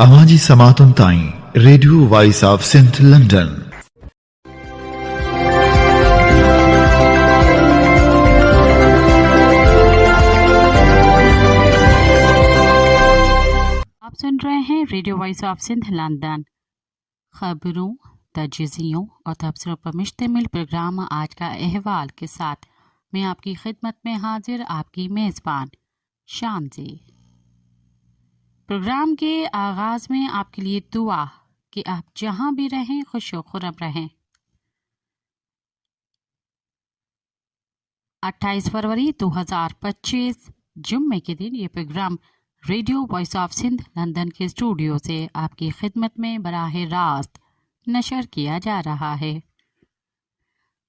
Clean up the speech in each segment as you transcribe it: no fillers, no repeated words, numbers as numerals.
आवाज़ी समातुन ताईं radio voice of Sindh London. आप सुन रहे हैं radio voice of Sindh London. खबरों, तजज़ियों और तबसरों पर मुश्तमिल प्रोग्राम आज का अहवाल के साथ मैं आपकी खिदमत में हाजिर आपकी मेज़बान शांति। प्रोग्राम के आगाज़ में आपके लिए दुआ कि आप जहां भी रहें खुश व खुर्रम रहें। 28 फरवरी 2025 जुम्मे के दिन ये programme radio voice of Sindh London के स्टूडियो से आपकी खिदमत में बराह रास्त नशर किया जा रहा है।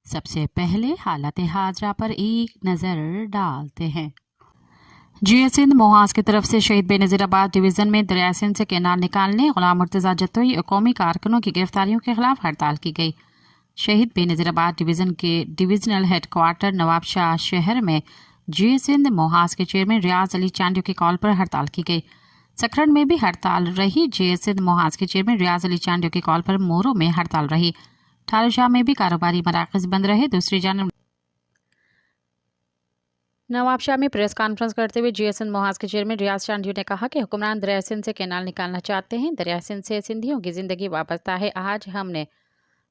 सबसे पहले हालत हाजरा पर एक नज़र डालते हैं। जीएस सिंध मोहास की तरफ से शहीद बेनज़ीराबाद डिवीज़न में दरिया सिंध से कैनाल निकालने गुलाम मुर्तज़ा जतोई और कौमी कारकुनों की गिरफ्तारियों के खिलाफ हड़ताल की गई। शहीद बेनज़ीराबाद डिवीज़न के डिविजनल हेडक्वार्टर नवाब शाह शहर में जीएस सिंध मोहास के चेयरमैन रियाज अली चांडियो की कॉल पर हड़ताल की गई। सखरन में भी हड़ताल रही। जीएस सिंध मोहास के चेयरमैन रियाज अली चांडियो की कॉल पर मोरो में हड़ताल रही। ठालशाह में भी कारोबारी मराकज़ बंद रहे। दूसरी जानब नवाबशाह में प्रेस कॉन्फ्रेंस करते हुए जीएस सिंध मोहास के चेयरमैन रियाज चांडियो ने कहा कि हुक्मरान दरिया सिंध से कैनाल निकालना चाहते हैं। दरिया सिंध से सिंधियों की ज़िंदगी वाबस्ता है। आज हमने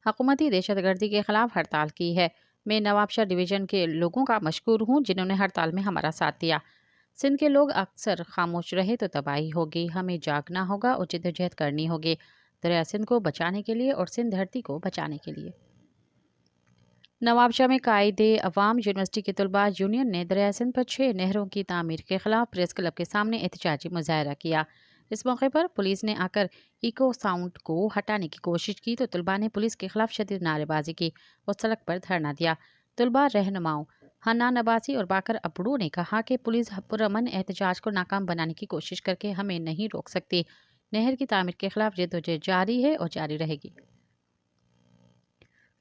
हुकूमती दहशतगर्दी के खिलाफ हड़ताल की है। मैं नवाबशाह डिवीज़न के लोगों का मशकूर हूँ जिन्होंने हड़ताल में हमारा साथ दिया। सिंध के लोग अक्सर खामोश रहे तो तबाही होगी। हमें जागना होगा और जद्दोजहद करनी होगी दरिया सिंध को बचाने के लिए और सिंध धरती को बचाने के लिए। नवाबशाह में कायदे अवाम यूनिवर्सिटी के तलबा यूनियन ने दरिया सिंध पर 6 नहरों की तामीर के खिलाफ प्रेस क्लब के सामने एहतजाजी मुजाहरा किया। इस मौके पर पुलिस ने आकर इको साउंड को हटाने की कोशिश की तो तलबा ने पुलिस के खिलाफ शदीद नारेबाजी की और सड़क पर धरना दिया। तलबा रहनुमाओं हन्नान अब्बासी और बाकर अबड़ू ने कहा कि पुलिस पुरअमन एहतजाज को नाकाम बनाने की कोशिश करके हमें नहीं रोक सकती। नहर की तामीर के खिलाफ जद्दोजहद जारी है और जारी रहेगी।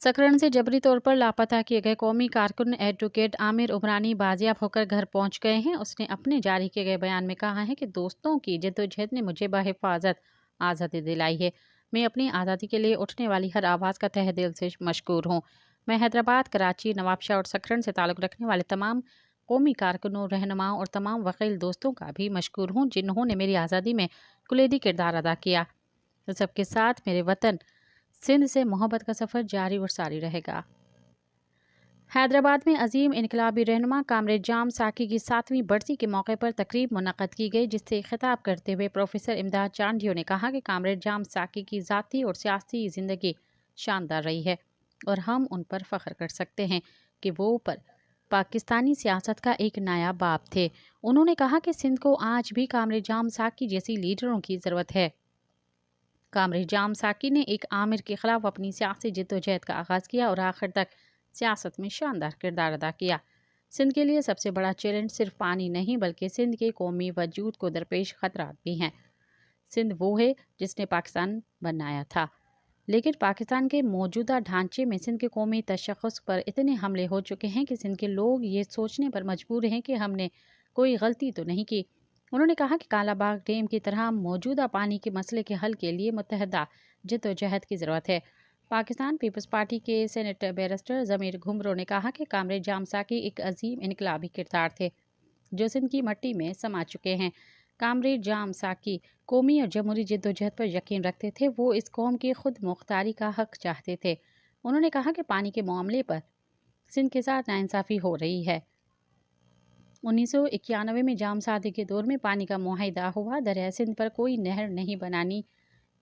सकरन से जबरी तौर पर लापता किए गए कौमी कारकुन एडवोकेट आमिर उमरानी बाजियाब होकर घर पहुंच गए हैं। उसने अपने जारी किए गए बयान में कहा है कि दोस्तों की जद्दोजहद ने मुझे बहिफाजत आज़ादी दिलाई है। मैं अपनी आज़ादी के लिए उठने वाली हर आवाज़ का तहे दिल से मशकूर हूँ। मैं हैदराबाद, कराची, नवाबशाह और सकरन से ताल्लुक़ रखने वाले तमाम कौमी कारकुनों, रहनुमाओं और तमाम वकील दोस्तों का भी मशकूर हूँ जिन्होंने मेरी आज़ादी में कुलीदी किरदार अदा किया। सबके साथ मेरे वतन सिंध से मोहब्बत का सफ़र जारी और सारी रहेगा। हैदराबाद में अजीम इनकलाबी रहनुमा कामरेड जाम साकी की 7वीं बरसी के मौके पर तकरीब मुनक़्क़द की गई, जिससे खिताब करते हुए प्रोफेसर इमदाद चांडियो ने कहा कि कामरेड जाम साकी की ज़ाती और सियासी ज़िंदगी शानदार रही है और हम उन पर फ़ख्र कर सकते हैं कि वो पर पाकिस्तानी सियासत का एक नया बाब थे। उन्होंने कहा कि सिंध को आज भी कामरेड जाम साकी जैसी लीडरों की ज़रूरत है। कामरेड जाम साकी ने एक आमिर के खिलाफ अपनी सियासी जद्दोजहद का आगाज़ किया और आखिर तक सियासत में शानदार किरदार अदा किया। सिंध के लिए सबसे बड़ा चैलेंज सिर्फ पानी नहीं बल्कि सिंध के कौमी वजूद को दरपेश खतरात भी हैं। सिंध वो है जिसने पाकिस्तान बनाया था, लेकिन पाकिस्तान के मौजूदा ढांचे में सिंध के कौमी तशख़्ख़ुस पर इतने हमले हो चुके हैं कि सिंध के लोग ये सोचने पर मजबूर हैं कि हमने कोई गलती तो नहीं की। उन्होंने कहा कि कालाबाग डैम की तरह मौजूदा पानी के मसले के हल के लिए मुत्तहदा जद्दोजहद की ज़रूरत है। पाकिस्तान पीपल्स पार्टी के सेनेटर बैरिस्टर ज़मीर घुमरो ने कहा कि कामरेड जाम साकी एक अजीम इनकलाबी किरदार थे जो सिंध की मट्टी में समा चुके हैं। कामरेड जाम साकी कौमी और जमहूरी जद्दोजहद पर यकीन रखते थे। वो इस कौम की खुद मुख्तारी का हक चाहते थे। उन्होंने कहा कि पानी के मामले पर सिंध के साथ नाइंसाफ़ी हो रही है। 1991 में जाम सादी के दौर में पानी का मुआहिदा हुआ। दरिया सिंध पर कोई नहर नहीं बनानी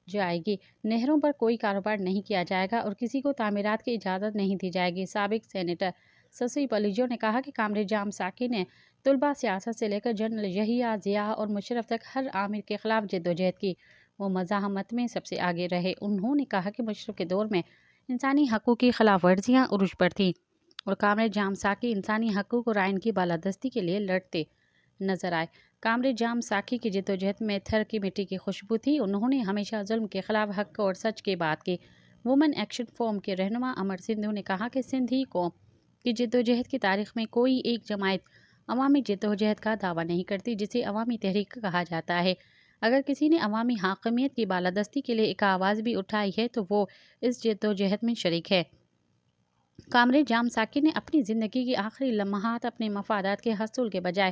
जाएगी, नहरों पर कोई कारोबार नहीं किया जाएगा और किसी को तामीरात की इजाज़त नहीं दी जाएगी। साबिक सेनेटर ससी पलीजो ने कहा कि कामरेड जाम साकी ने तलबा सियासत से लेकर जनरल यहिया, ज़िया और मुशर्रफ तक हर आमिर के खिलाफ जद्दोजहद की। वो मज़ाहमत में सबसे आगे रहे। उन्होंने कहा कि मुशर्रफ के दौर में इंसानी हक़ों की खिलाफ वर्जियाँ उरूज पर थीं और कामरेड जाम साकी इंसानी हक़ूक़ और आइन की बालादस्ती के लिए लड़ते नजर आए। कामरेड जाम साकी की जद्दोजहद में थर की मिट्टी की खुशबू थी। उन्होंने हमेशा जुल्म के खिलाफ हक़ और सच की बात की। वुमेन एक्शन फोरम के रहनुमा अमर सिंधु ने कहा कि सिंधी कौम की जद्दोजहद की तारीख में कोई एक जमात अवामी जद्दोजहद का दावा नहीं करती जिसे अवामी तहरीक कहा जाता है। اگر کسی نے عوامی حاکمیت کی بالادستی کے لیے ایک آواز بھی اٹھائی ہے تو وہ اس جدوجہد میں شریک ہے۔ کامریڈ جام ساکی نے اپنی زندگی کی آخری لمحات اپنے مفادات کے حصول کے بجائے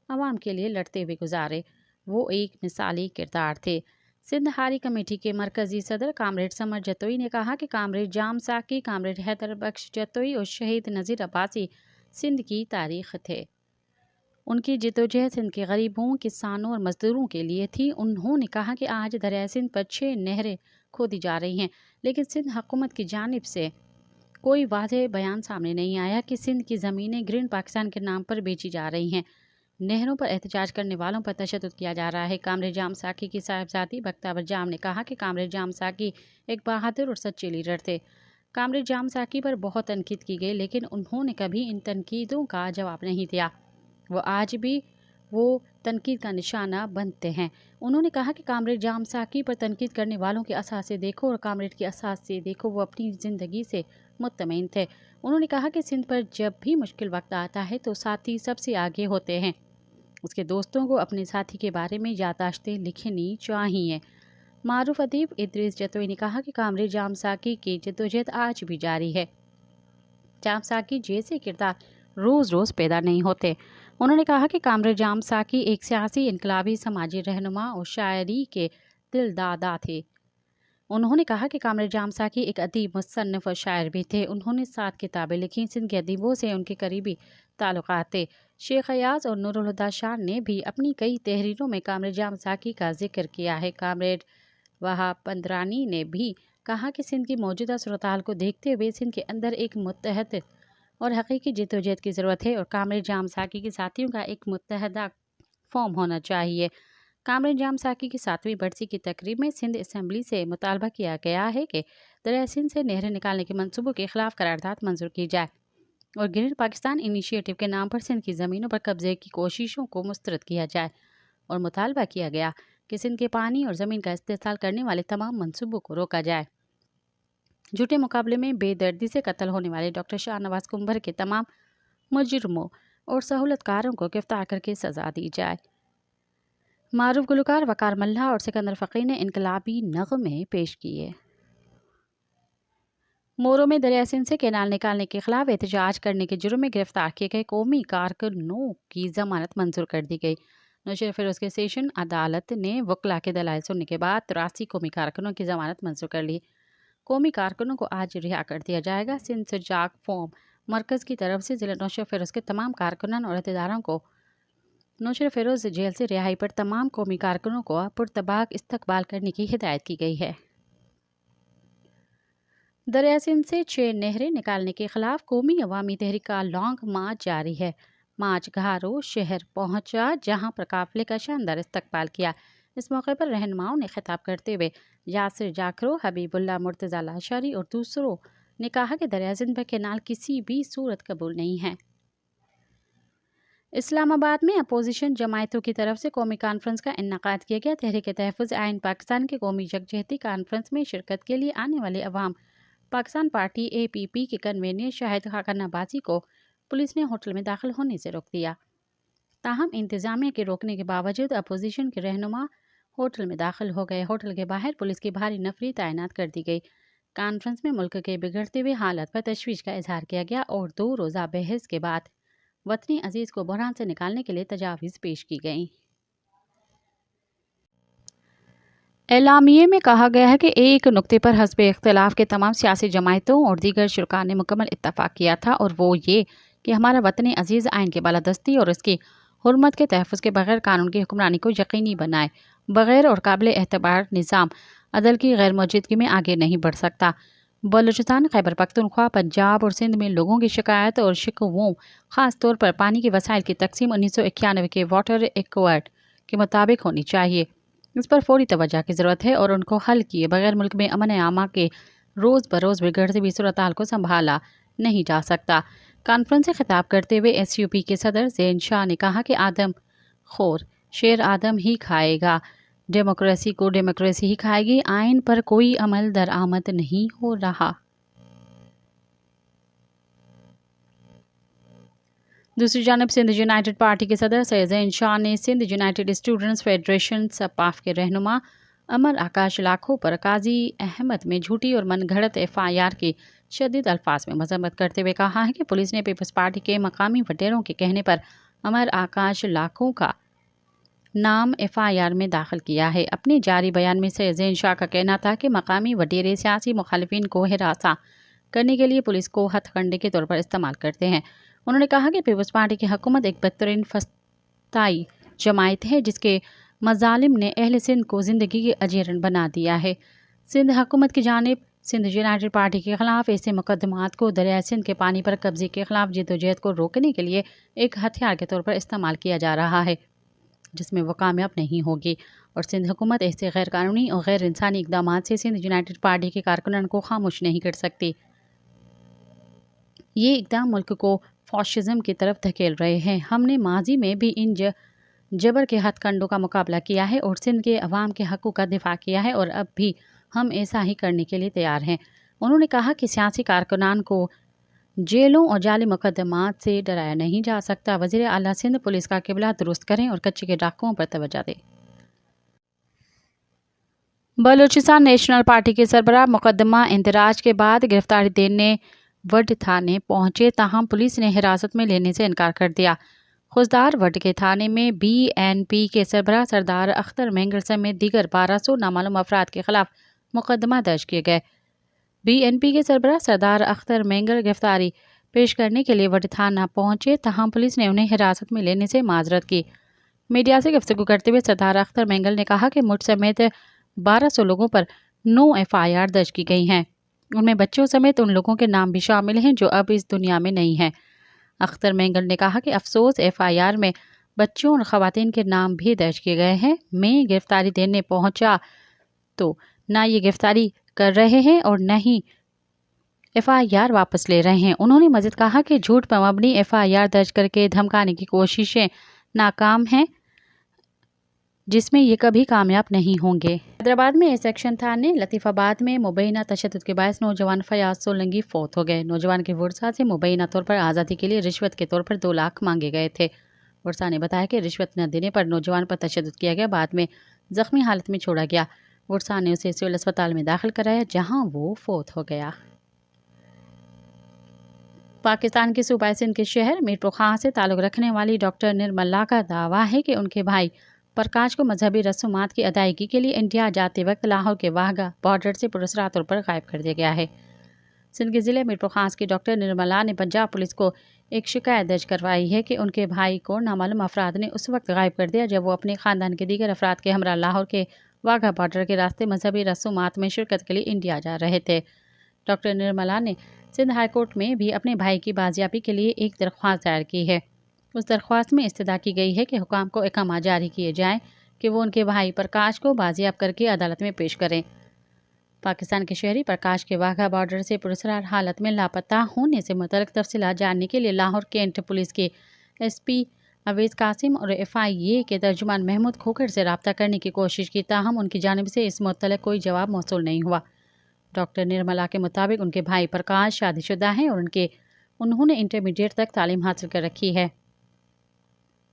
عوام کے لیے لڑتے ہوئے گزارے۔ وہ ایک مثالی کردار تھے۔ سندھ ہاری کمیٹی کے مرکزی صدر کامریڈ سمر جتوئی نے کہا کہ کامریڈ جام ساکی، کامریڈ حیدر بخش جتوئی اور شہید نذیر عباسی سندھ کی تاریخ تھے۔ ان کی جدوجہد سندھ کے غریبوں، کسانوں اور مزدوروں کے لیے تھی۔ انہوں نے کہا کہ آج دریائے سندھ پر 6 نہریں کھودی جا رہی ہیں، لیکن سندھ حکومت کی جانب سے کوئی واضح بیان سامنے نہیں آیا کہ سندھ کی زمینیں گرین پاکستان کے نام پر بیچی جا رہی ہیں۔ نہروں پر احتجاج کرنے والوں پر تشدد کیا جا رہا ہے۔ کامریڈ جام ساکی کی صاحبزادی بختیور جام نے کہا کہ کامریڈ جام ساکی ایک بہادر اور سچے لیڈر تھے۔ کامریڈ جام ساکی پر بہت تنقید کی گئی، لیکن انہوں نے کبھی ان تنقیدوں کا جواب نہیں دیا۔ وہ آج بھی وہ تنقید کا نشانہ بنتے ہیں۔ انہوں نے کہا کہ کامریڈ جام ساکی پر تنقید کرنے والوں کے اثاثے دیکھو اور کامریڈ کے اثاثے دیکھو، وہ اپنی زندگی سے مطمئن تھے۔ انہوں نے کہا کہ سندھ پر جب بھی مشکل وقت آتا ہے تو ساتھی سب سے آگے ہوتے ہیں۔ اس کے دوستوں کو اپنے ساتھی کے بارے میں یادداشتیں لکھنی چاہیے۔ معروف ادیب ادریس جتوئی نے کہا کہ کامریڈ جام ساکی کی جدوجہد آج بھی جاری ہے۔ جام ساکی جیسے کردار روز روز پیدا نہیں ہوتے۔ انہوں نے کہا کہ کامریڈ جام ساکی ایک سیاسی، انقلابی، سماجی رہنما اور شاعری کے دل دادا تھے۔ انہوں نے کہا کہ کامریڈ جام ساکی ایک ادیب، مصنف اور شاعر بھی تھے۔ انہوں نے 7 کتابیں لکھیں۔ سندھ کے ادیبوں سے ان کے قریبی تعلقات تھے۔ شیخ ایاز اور نور الہدیٰ شاہ نے بھی اپنی کئی تحریروں میں کامریڈ جام ساکی کا ذکر کیا ہے۔ کامریڈ وہاب پندرانی نے بھی کہا کہ سندھ کی موجودہ صورتحال کو دیکھتے ہوئے سندھ کے اندر ایک متحد اور حقیقی جدوجہد کی ضرورت ہے اور کامریڈ جام ساکی کے ساتھیوں کا ایک متحدہ فارم ہونا چاہیے۔ کامریڈ جام ساکی کی 7ویں برسی کی تقریب میں سندھ اسمبلی سے مطالبہ کیا گیا ہے کہ دریائے سندھ سے نہریں نکالنے کے منصوبوں کے خلاف قرارداد منظور کی جائے اور گرین پاکستان انیشیٹو کے نام پر سندھ کی زمینوں پر قبضے کی کوششوں کو مسترد کیا جائے، اور مطالبہ کیا گیا کہ سندھ کے پانی اور زمین کا استحصال کرنے والے تمام منصوبوں کو روکا جائے۔ جھوٹے مقابلے میں بے دردی سے قتل ہونے والے ڈاکٹر شاہ نواز کنبھر کے تمام مجرموں اور سہولت کاروں کو گرفتار کر کے سزا دی جائے۔ معروف گلوکار وقار ملہ اور سکندر فقی نے انقلابی نغمے پیش کیے۔ مورو میں دریائے سندھ سے کینال نکالنے کے خلاف احتجاج کرنے کے جرم میں گرفتار کیے گئے قومی کارکنوں کی ضمانت منظور کر دی گئی۔ نوشیر فیروز کے سیشن عدالت نے وکلاء کے دلائل سننے کے بعد 83 قومی کارکنوں کی ضمانت منظور کر لی۔ قومی کارکنوں کو آج رہا کر دیا جائے گا۔ سندھ سجاگ فورم مرکز کی طرف سے ضلع نوشیر فیروز کے تمام کارکنان اور عہدیداروں کو نوشیر فیروز جیل سے رہائی پر تمام قومی کارکنوں کو پرتباک استقبال کرنے کی ہدایت کی گئی ہے۔ دریائے سندھ سے 6 نہریں نکالنے کے خلاف قومی عوامی تحریک کا لانگ مارچ جاری ہے۔ مارچ گھارو شہر پہنچا، جہاں پر قافلے کا شاندار استقبال کیا۔ اس موقع پر رہنماؤں نے خطاب کرتے ہوئے یاسر جاکرو، حبیب اللہ مرتضیٰ لاشاری اور دوسروں نے کہا کہ دریائے سندھ پر کینال کسی بھی صورت قبول نہیں ہے۔ اسلام آباد میں اپوزیشن جماعتوں کی طرف سے قومی کانفرنس کا انعقاد کیا گیا۔ تحریک تحفظ آئین پاکستان کے قومی یکجہتی کانفرنس میں شرکت کے لیے آنے والے عوام پاکستان پارٹی APP کے کنوینر شاہد خاقان عباسی کو پولیس نے ہوٹل میں داخل ہونے سے روک دیا۔ تاہم انتظامیہ کے روکنے کے باوجود اپوزیشن کے رہنما ہوٹل میں داخل ہو گئے۔ ہوٹل کے باہر پولیس کی بھاری نفری تعینات کر دی گئی۔ کانفرنس میں ملک کے بگڑتے ہوئے حالات پر تشویش کا اظہار کیا گیا اور 2 روزہ بحث کے بعد وطنی عزیز کو بحران سے نکالنے کے لیے تجاویز پیش کی گئیں۔ اعلامیے میں کہا گیا ہے کہ ایک نکتے پر حزب اختلاف کے تمام سیاسی جماعتوں اور دیگر شرکاء نے مکمل اتفاق کیا تھا، اور وہ یہ کہ ہمارا وطن عزیز آئین کی بالادستی اور اس کی حرمت کے تحفظ کے بغیر قانون کی حکمرانی کو یقینی بنائے۔ بغیر اور قابل اعتبار نظام عدل کی غیر موجودگی میں آگے نہیں بڑھ سکتا۔ بلوچستان، خیبر پختونخوا، پنجاب اور سندھ میں لوگوں کی شکایت اور شکووں، خاص طور پر پانی کے وسائل کی تقسیم 1991 کے واٹر ایکٹ کے مطابق ہونی چاہیے۔ اس پر فوری توجہ کی ضرورت ہے اور ان کو حل کیے بغیر ملک میں امن عامہ کے روز بروز بگڑتی ہوئی صورتحال کو سنبھالا نہیں جا سکتا۔ کانفرنس سے خطاب کرتے ہوئے SUP کے صدر زین شاہ نے کہا کہ آدم خور شیر آدم ہی کھائے گا، ڈیموکریسی کو ڈیموکریسی ہی کھائے گی۔ آئین پر کوئی عمل درآمد نہیں ہو رہا۔ दूसरी जानब सिंध यूनाइटेड पार्टी के सदर सैयद ज़ैन शाह ने सिंध यूनाइटेड स्टूडेंट्स फेडरेशन सपाफ के रहनुमा अमर आकाश लाखों पर काजी अहमद में झूठी और मनगढ़ंत FIR की शदीद अल्फाज में मजम्मत करते हुए कहा है कि पुलिस ने पीपल्स पार्टी के मकामी वडेरों के कहने पर अमर आकाश लाखों का नाम FIR में दाखिल किया है। अपने जारी बयान में सैयद ज़ैन शाह का कहना था कि मकामी वडेरे सियासी मुखालिफिन को हिरासा करने के लिए पुलिस को हथकंडे के तौर पर इस्तेमाल करते हैं। उन्होंने कहा कि पीपल्स पार्टी की हुकूमत एक बदतरीन फस्ताई जमायत है जिसके मजालिम ने अहल सिंध को ज़िंदगी के अजीरन बना दिया है। सिंध हुकूमत की जानिब सिंध यूनाइटेड पार्टी के खिलाफ ऐसे मुकदमात को दरिया सिंध के पानी पर कब्जे के खिलाफ जद्दोजहद को रोकने के लिए एक हथियार के तौर पर इस्तेमाल किया जा रहा है जिसमें वो कामयाब नहीं होगी और सिंध हुकूमत ऐसे गैर कानूनी और गैर इंसानी इकदाम से सिंध यूनाइटेड पार्टी के कारकुनान को खामोश नहीं कर सकती। ये इकदाम मुल्क को फॉशिज्म की तरफ धकेल रहे हैं। हमने माजी में भी इन जबर के हथकंडों का मुकाबला किया है और सिंध के अवाम के हक़ों का दिफा किया है और अब भी हम ऐसा ही करने के लिए तैयार हैं। उन्होंने कहा कि सियासी कारकुनान को जेलों और जाली मुकदमात से डराया नहीं जा सकता। वज़ीर आला सिंध पुलिस का किबला दुरुस्त करें और कच्चे के डाकुओं पर तवज्जो दें। बलूचिस्तान नेशनल पार्टी के सरबराह मुकदमा इंदराज के बाद गिरफ्तारी देने वड थाने पहुंचे, ताहम पुलिस ने हिरासत में लेने से इनकार कर दिया। खुजदार वड के थाने में BNP के सरबराह सरदार अख्तर मेंगल समेत दीगर 1200 नामालूम अफराद के खिलाफ मुकदमा दर्ज किए गए। BNP के सरबराह सरदार अख्तर मेंगल गिरफ्तारी पेश करने के लिए वड थाना पहुंचे, ताहम पुलिस ने उन्हें हिरासत में लेने से माजरत की। मीडिया से गुफ्तगू करते हुए सरदार अख्तर मेंगल ने कहा कि मुझ समेत 1200 लोगों पर 9 FIR दर्ज की गई हैं। उनमें बच्चों समेत उन लोगों के नाम भी शामिल हैं जो अब इस दुनिया में नहीं हैं। अख्तर मेंगल ने कहा कि अफसोस FIR में बच्चों और ख़वातीन के नाम भी दर्ज किए गए हैं। मैं गिरफ्तारी देने पहुंचा तो ना ये गिरफ्तारी कर रहे हैं और न ही FIR वापस ले रहे हैं। उन्होंने मज़ीद कहा कि झूठ पर मबनी FIR दर्ज करके धमकाने की कोशिशें नाकाम हैं जिसमें ये कभी कामयाब नहीं होंगे। हैदराबाद में सेक्शन थाने लतीफ़ाबाद में मुबैना तशद्दुद के बायस नौजवान फयाज सोलंगी फौत हो गए। नौजवान के वर्सा से मुबैना तौर पर आज़ादी के लिए रिश्वत के तौर पर 2 लाख मांगे गए थे। वर्सा ने बताया कि रिश्वत न देने पर नौजवान पर तशद्दुद किया गया, बाद में जख्मी हालत में छोड़ा गया। वर्सा ने उसे सिविल अस्पताल में दाखिल कराया जहाँ वो फौत हो गया। पाकिस्तान के सूबा सिंध के शहर मीरपुर खां से ताल्लुक़ रखने वाली डॉक्टर निर्मला का दावा है कि उनके भाई प्रकाश को मजहबी रसूमात की अदायगी के लिए इंडिया जाते वक्त लाहौर के वाहगा बॉर्डर से पुरस्कार तौर पर गायब कर दिया गया है। सिंध के ज़िले मीरपुर खास की डॉक्टर निर्मला ने पंजाब पुलिस को एक शिकायत दर्ज करवाई है कि उनके भाई को नामालूम अफराद ने उस वक्त गायब कर दिया जब वो अपने ख़ानदान के दीगर अफराद के हमरा लाहौर के वाघा बॉर्डर के रास्ते मजहबी रसूमात में शिरकत के लिए इंडिया जा रहे थे। डॉक्टर निर्मला ने सिंध हाई कोर्ट में भी अपने भाई की बाजियाबी के लिए एक दरख्वास्त दायर की है। उस दरख्वास्त में इस्तदा की गई है कि हुकाम को इकामा जारी किए जाएं कि वो उनके भाई प्रकाश को बाजियाब करके अदालत में पेश करें। पाकिस्तान के शहरी प्रकाश के वाघा बॉर्डर से पुरस्कार हालत में लापता होने से मुतल्लिक़ तफसीलात जानने के लिए लाहौर कैंट पुलिस के SP अवैस कासिम और FIA के तर्जुमान महमूद खोखर से रब्ता करने की कोशिश की, ताहम उनकी जानिब से इस मुतल्लिक़ कोई जवाब मौसूल नहीं हुआ। डॉक्टर निर्मला के मुताबिक उनके भाई प्रकाश शादीशुदा हैं और उन्होंने इंटरमीडिएट तक तालीम हासिल कर रखी है।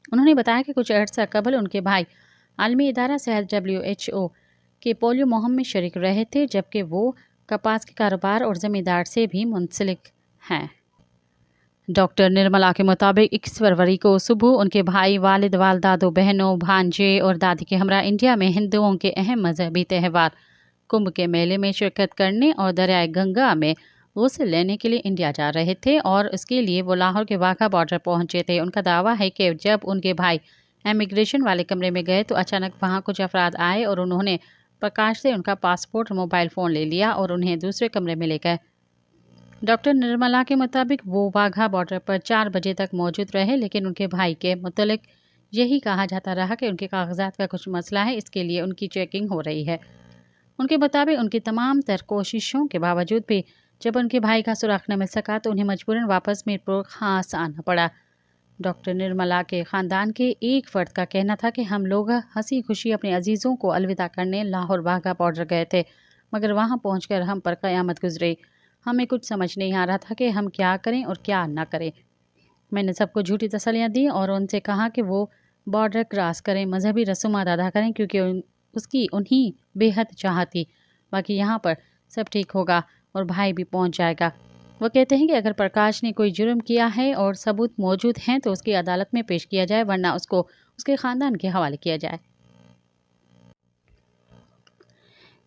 उन्होंने बताया कि कुछ अर्सा कबल उनके भाई आलमी इदारा सेहत WHO के पोलियो मुहिम में शरीक रहे थे, जबकि वो कपास के कारोबार और ज़मींदार से भी मुंसलिक हैं। डॉक्टर निर्मला के मुताबिक 21 फरवरी को सुबह उनके भाई वालिद वालदा, 2 बहनों, भांजे और दादी के हमरा इंडिया में हिंदुओं के अहम मजहबी त्यौहार कुंभ के मेले में शिरकत करने और दरियाए गंगा में गुस्ल लेने के लिए इंडिया जा रहे थे और उसके लिए वो लाहौर के वाघा बॉर्डर पहुंचे थे। उनका दावा है कि जब उनके भाई इमिग्रेशन वाले कमरे में गए तो अचानक वहां कुछ अफराद आए और उन्होंने प्रकाश से उनका पासपोर्ट और मोबाइल फ़ोन ले लिया और उन्हें दूसरे कमरे में ले गए। डॉक्टर निर्मला के मुताबिक वो वाघा बॉर्डर पर 4 बजे तक मौजूद रहे, लेकिन उनके भाई के मुतल्लिक यही कहा जाता रहा कि उनके कागजात का कुछ मसला है, इसके लिए उनकी चेकिंग हो रही है। उनके मुताबिक उनकी तमाम तर कोशिशों के बावजूद भी जब उनके भाई का सुराग न मिल सका तो उन्हें मजबूरन वापस मीरपुर खास आना पड़ा। डॉक्टर निर्मला के ख़ानदान के एक फ़र्द का कहना था कि हम लोग हंसी खुशी अपने अजीज़ों को अलविदा करने लाहौर वाघा बॉर्डर गए थे, मगर वहाँ पहुंचकर हम पर क़यामत गुजरी। हमें कुछ समझ नहीं आ रहा था कि हम क्या करें और क्या ना करें। میں نے سب کو جھوٹی تسلیاں دیں اور ان سے کہا کہ وہ بارڈر کراس کریں، مذہبی رسومات ادا کریں، کیونکہ اس کی انہیں بے حد چاہت تھی۔ باقی یہاں پر سب ٹھیک ہوگا اور بھائی بھی پہنچ جائے گا۔ وہ کہتے ہیں کہ اگر پرکاش نے کوئی جرم کیا ہے اور ثبوت موجود ہیں تو اس کی عدالت میں پیش کیا جائے، ورنہ اس کو اس کے خاندان کے حوالے کیا جائے۔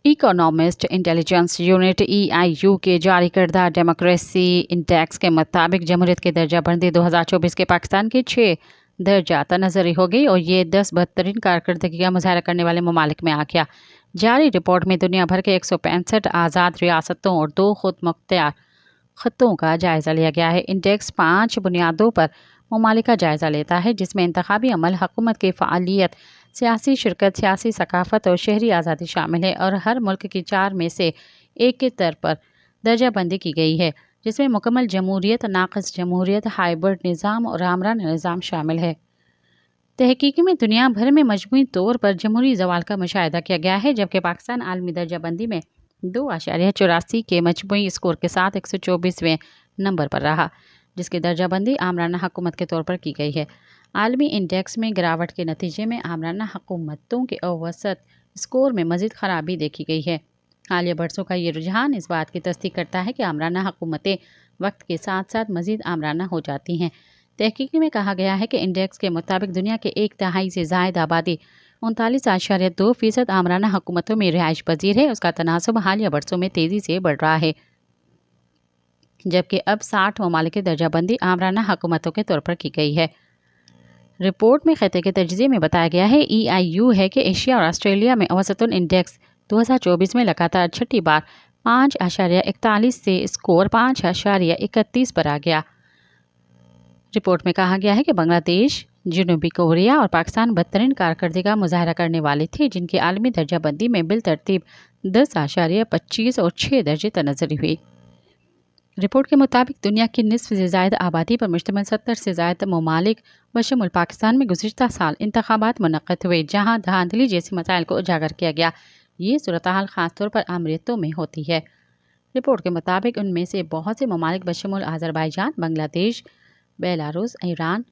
اکنامسٹ انٹیلیجنس یونٹ (EIU) کے جاری کردہ ڈیموکریسی انڈیکس کے مطابق جمہوریت کی درجہ بندی 2024 کے پاکستان کے 6 درجہ تناظری ہو گئی اور یہ 10 بدترین کارکردگی کا مظاہرہ کرنے والے ممالک میں آ گیا۔ جاری رپورٹ میں دنیا بھر کے 165 آزاد ریاستوں اور 2 خود مختار خطوں کا جائزہ لیا گیا ہے۔ انڈیکس 5 بنیادوں پر ممالک کا جائزہ لیتا ہے، جس میں انتخابی عمل، حکومت کی فعالیت، سیاسی شرکت، سیاسی ثقافت اور شہری آزادی شامل ہے، اور ہر ملک کی 4 میں سے 1 کے طر پر درجہ بندی کی گئی ہے، جس میں مکمل جمہوریت، ناقص جمہوریت، ہائبرڈ نظام اور آمرانہ نظام شامل ہے۔ تحقیق میں دنیا بھر میں مجموعی طور پر جمہوری زوال کا مشاہدہ کیا گیا ہے، جبکہ پاکستان عالمی درجہ بندی میں 2.84 کے مجموعی اسکور کے ساتھ 124ویں نمبر پر رہا، جس کی درجہ بندی آمرانہ حکومت کے طور پر کی گئی ہے۔ عالمی انڈیکس میں گراوٹ کے نتیجے میں آمرانہ حکومتوں کے اوسط اسکور میں مزید خرابی دیکھی گئی ہے۔ حالیہ برسوں کا یہ رجحان اس بات کی تصدیق کرتا ہے کہ آمرانہ حکومتیں وقت کے ساتھ ساتھ مزید آمرانہ ہو جاتی ہیں۔ تحقیق میں کہا گیا ہے کہ انڈیکس کے مطابق دنیا کے 1/3 سے زائد آبادی 39.2% آمرانہ حکومتوں میں رہائش پذیر ہے۔ اس کا تناسب حالیہ برسوں میں تیزی سے بڑھ رہا ہے، جبکہ اب 60 ممالک کی درجہ بندی آمرانہ حکومتوں کے طور پر کی گئی ہے۔ رپورٹ میں خطے کے تجزیے میں بتایا گیا ہے EIU ہے کہ ایشیا اور آسٹریلیا میں اوسطاً انڈیکس 2024 میں لگاتار چھٹی بار 5.41 سے اسکور 5.31 پر آ گیا۔ رپورٹ میں کہا گیا ہے کہ بنگلہ دیش، جنوبی کوریا اور پاکستان بدترین کارکردگی کا مظاہرہ کرنے والے تھے، جن کی عالمی درجہ بندی میں بالترتیب 10.25 اور 6 درجے تناظری ہوئی۔ رپورٹ کے مطابق دنیا کی نصف سے زائد آبادی پر مشتمل 70 سے زائد ممالک بشمول پاکستان میں گزشتہ سال انتخابات منعقد ہوئے، جہاں دھاندلی جیسے مسائل کو اجاگر کیا گیا۔ یہ صورتحال خاص طور پر امریتوں میں ہوتی ہے۔ رپورٹ کے مطابق ان میں سے بہت سے ممالک بشمول آذربائیجان، بنگلہ دیش، بیلاروس، ایران،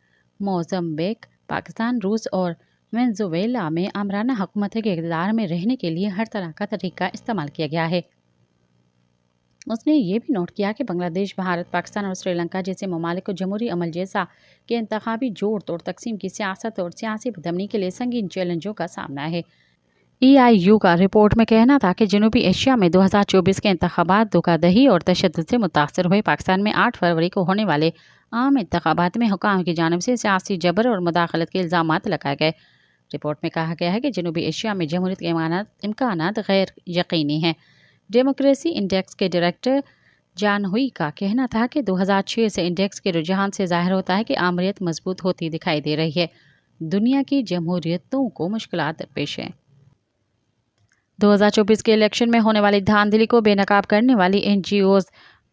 موزمبیق، پاکستان، روس اور وینزویلا میں آمرانہ حکومت کے اقتدار میں رہنے کے لیے ہر طرح کا طریقہ استعمال کیا گیا ہے۔ اس نے یہ بھی نوٹ کیا کہ بنگلہ دیش، بھارت، پاکستان اور سری لنکا جیسے ممالک کو جمہوری عمل جیسا کہ انتخابی جوڑ توڑ تقسیم کی سیاست اور سیاسی بدامنی کے لیے سنگین چیلنجوں کا سامنا ہے۔ EIU کا رپورٹ میں کہنا تھا کہ جنوبی ایشیا میں 2024 کے انتخابات دھوکہ دہی اور تشدد سے متاثر ہوئے۔ پاکستان میں 8 فروری کو ہونے والے عام انتخابات میں حکام کی جانب سے سیاسی جبر اور مداخلت کے الزامات لگائے گئے۔ رپورٹ میں کہا گیا ہے کہ جنوبی ایشیا میں جمہوریت کے امکانات غیر یقینی ہیں۔ ڈیموکریسی انڈیکس کے ڈائریکٹر جان ہوئی کا کہنا تھا کہ 2006 سے انڈیکس کے رجحان سے ظاہر ہوتا ہے کہ آمریت مضبوط ہوتی دکھائی دے رہی ہے۔ دنیا کی جمہوریتوں کو مشکلات درپیش ہیں۔ 2024 کے الیکشن میں ہونے والی دھاندلی کو بے نقاب کرنے والی NGOs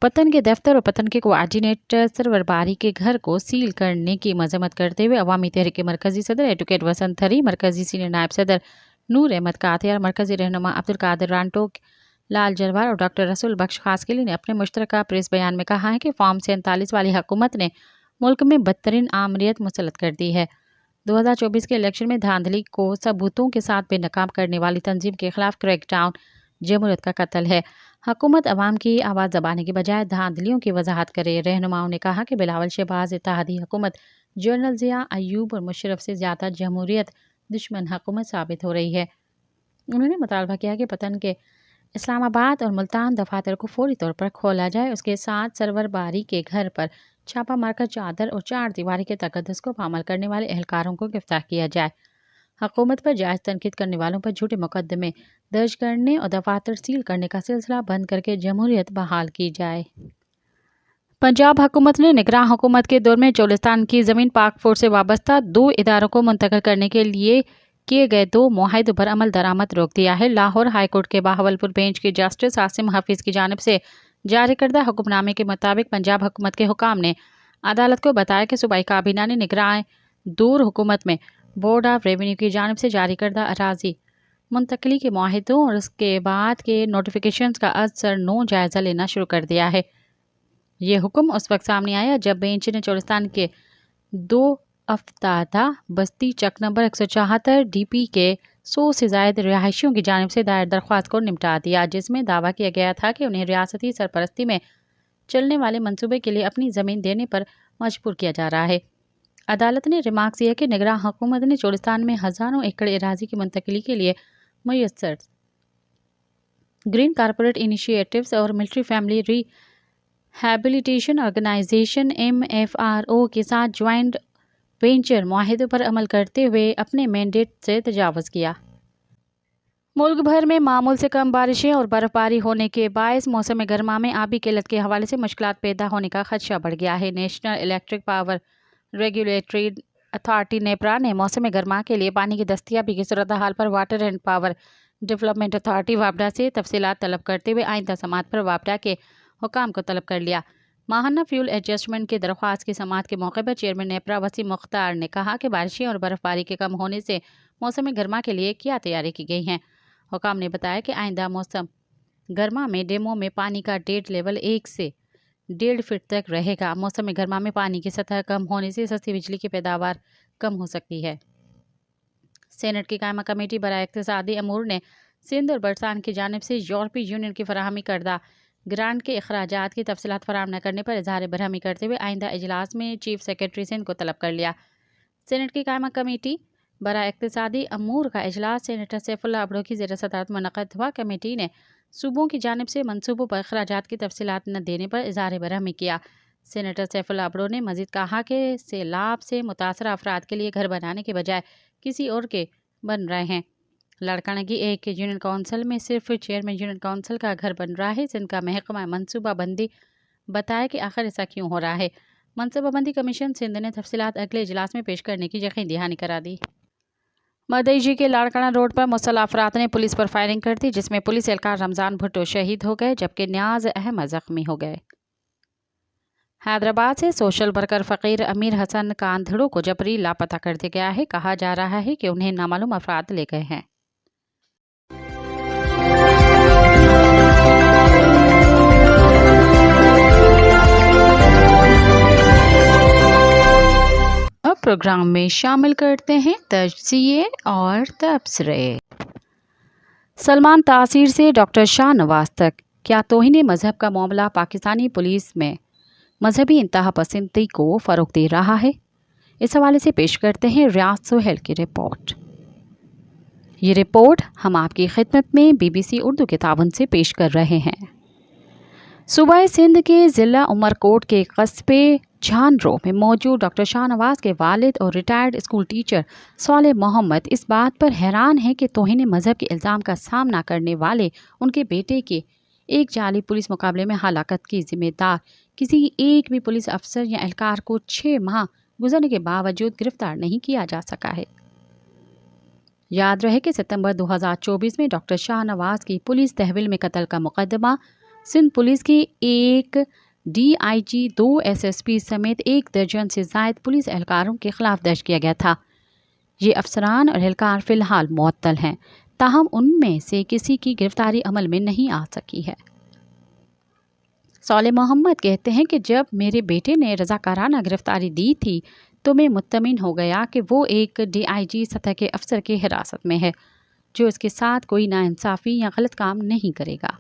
پتن کے دفتر اور پتن کے کوآرڈینیٹر سرور باری کے گھر کو سیل کرنے کی مذمت کرتے ہوئے عوامی تحریک کے مرکزی صدر ایڈوکیٹ وسنت تھری، مرکزی سینئر نائب صدر نور احمد کاتیار، مرکزی رہنما عبدالقادر رانٹو، لال جلوار اور ڈاکٹر رسول بخش خاصقلی نے اپنے مشترکہ پریس بیان میں کہا ہے کہ فارم 47 والی حکومت نے ملک میں بدترین آمریت مسلط کر دی ہے۔ 2024 کے الیکشن میں دھاندلی کو ثبوتوں کے ساتھ بے نقاب کرنے والی تنظیم کے خلاف کریک ڈاؤن جمہوریت کا قتل ہے۔ حکومت عوام کی آواز دبانے کی بجائے دھاندلیوں کی وضاحت کرے۔ رہنماؤں نے کہا کہ بلاول شہباز اتحادی حکومت جنرل ضیاء ایوب اور مشرف سے زیادہ جمہوریت دشمن حکومت ثابت ہو رہی ہے۔ انہوں نے مطالبہ کیا کہ پتن کے اسلام آباد اور ملتان دفاتر کو فوری طور پر کھولا جائے، اس کے ساتھ سرور باری کے گھر پر چھاپا مار کر چادر اور 4 دیواری کے تقدس کو پامال کرنے والے اہلکاروں کو گرفتار کیا جائے۔ حکومت پر جائز تنقید کرنے والوں پر جھوٹے مقدمے درج کرنے اور دفاتر سیل کرنے کا سلسلہ بند کر کے جمہوریت بحال کی جائے۔ پنجاب حکومت نے نگراں حکومت کے دور میں چولستان کی زمین پاک فوج سے وابستہ 2 اداروں کو منتقل کرنے کے لیے کیے گئے 2 معاہدوں پر عمل درآمد روک دیا ہے۔ لاہور ہائی کورٹ کے بہاولپور بینچ کے جسٹس عاصم حفیظ کی جانب سے جاری کردہ حکم نامے کے مطابق پنجاب حکومت کے حکام نے عدالت کو بتایا کہ صوبائی کابینہ نے نگراں دور حکومت میں بورڈ آف ریونیو کی جانب سے جاری کردہ اراضی منتقلی کے معاہدوں اور اس کے بعد کے نوٹیفیکیشنز کا از سر نو جائزہ لینا شروع کر دیا ہے۔ یہ حکم اس وقت سامنے آیا جب بینچ نے چولستان کے 2 अफ्तादा बस्ती चक नंबर 174 DP के 100 से जायद रिहायशियों की जानिब से दायर दरख्वास्त को निपटा दिया, जिसमें दावा किया गया था कि उन्हें रियासती सरपरस्ती में चलने वाले मंसूबे के लिए अपनी ज़मीन देने पर मजबूर किया जा रहा है। अदालत ने रिमार्क किया कि निगरान हुकूमत ने चोलिस्तान में हज़ारों एकड़ एराज़ी की मुंतकिली के लिए मुयस्सर ग्रीन कारपोरेट इनिशिएटिव्स और military family rehabilitation organisation MFRO के साथ ज्वाइंट वेंचर मुआहिदे पर अमल करते हुए अपने मैंडेट से तजावुज़ किया। मुल्क भर में मामूल से कम बारिशें और बर्फबारी होने के बायस मौसम गर्मा में आबी किल्लत के हवाले से मुश्किलात पैदा होने का खदशा बढ़ गया है। National electric power regulatory authority NEPRA ने मौसम गर्मा के लिए पानी की दस्तियाबी की सूरत हाल पर water and power development authority वापडा से तफसीलात तलब करते हुए आइंदा समात पर वापडा के हुकाम को तलब कर लिया। माहाना फ्यूल एडजस्टमेंट की दरख्वास्त की समात के मौके पर चेयरमैन नेपरा वसीम मुख्तार ने कहा कि बारिशें और बर्फबारी के कम होने से मौसम गर्मा के लिए क्या तैयारी की गई हैं। हुकाम ने बताया कि आइंदा मौसम गर्मा में डैमों में पानी का डेड लेवल 1 से 1.5 फीट तक रहेगा। मौसम गर्मा में पानी की सतह कम होने से सस्ती बिजली की पैदावार कम हो सकती है। सेनेट की कायमा कमेटी बराए इक्तिसादी अमूर ने सिंध और बरसान की जानिब से यूरोपीय यूनियन की फराहमी करदा ग्रांट के अखराजात की तफसीलात फराहम न करने पर इजहार बरहमी करते हुए आइंदा इजलास में चीफ सेक्रेटरी सिंध को तलब कर लिया। सेनेट की कायमा कमेटी बराए इक्तिसादी अमूर का इजलास सेनेटर सैफुल्लाह अबड़ो की ज़ेर सदारत मुनक़्क़द हुआ। कमेटी ने सूबों की जानिब से मनसूबों पर अखराजात की तफसीलात न देने पर इजहार बरहमी किया। सेनेटर सैफुल्लाह अबड़ो ने मज़ीद कहा कि सैलाब से मुतासरा अफराद के लिए घर बनाने के बजाय किसी और के बन रहे हैं। लड़कानगी एक यूनियन काउंसिल में सिर्फ चेयरमैन यूनियन काउंसिल का घर बन रहा है। जिनका महकमा मनसूबा बंदी बताया कि आखिर ऐसा क्यों हो रहा है। मनसूबा बंदी कमीशन सिंध ने तफसीलात अगले इजलास में पेश करने की यकीन दहानी करा दी। मदईजी के लाड़काना रोड पर मुसल्लह अफराद ने पुलिस पर फायरिंग कर दी, जिसमें पुलिस एहलकार रमज़ान भुट्टो शहीद हो गए जबकि न्याज अहमद जख्मी हो गए। हैदराबाद से सोशल वर्कर फ़कीर अमीर हसन कांधड़ों को जबरी लापता कर दिया गया है। कहा जा रहा है कि उन्हें नामालूम अफराद ले गए हैं। अब प्रोग्राम में शामिल करते हैं तजज़िये और तबसरे। सलमान तासीर से डॉक्टर शाहनवाज तक, क्या तौहीन मज़हब का मामला पाकिस्तानी पुलिस में मजहबी इंतहा पसंदी को फ़रोग़ दे रहा है? इस हवाले से पेश करते हैं रियाज सोहेल की रिपोर्ट। ये रिपोर्ट हम आपकी खिदमत में BBC उर्दू के तावन से पेश कर रहे हैं। सूबा सिंध के ज़िला उमरकोट के कस्बे झानरो में मौजूद डॉक्टर शाहनवाज के वालिद और retired school teacher Saleh Mohammad इस बात पर हैरान हैं कि तौहीन मज़हब के इल्ज़ाम का सामना करने वाले उनके बेटे के एक जाली पुलिस मुकाबले में हलाकत की जिम्मेदार किसी एक भी पुलिस अफसर या एहलकार को 6 माह गुजरने के बावजूद गिरफ्तार नहीं किया जा सका है। याद रहे कि सितंबर 2024 में डॉक्टर शाहनवाज की पुलिस तहवील में कत्ल का मुकदमा सिंध पुलिस की एक DIG, 2 SSP समेत 1 दर्जन से जायद पुलिस एहलकारों के खिलाफ दर्ज किया गया था। ये अफसरान और एहलकार फ़िलहाल मुअत्तल हैं, ताहम उनमें से किसी की गिरफ्तारी अमल में नहीं आ सकी है। सालेह मोहम्मद कहते हैं कि जब मेरे बेटे ने रज़ाकाराना गिरफ्तारी दी थी तो मैं मुत्तमिन हो गया कि वो एक DIG सतह के अफसर की हिरासत में है जो इसके साथ कोई नाइंसाफ़ी या गलत काम नहीं करेगा।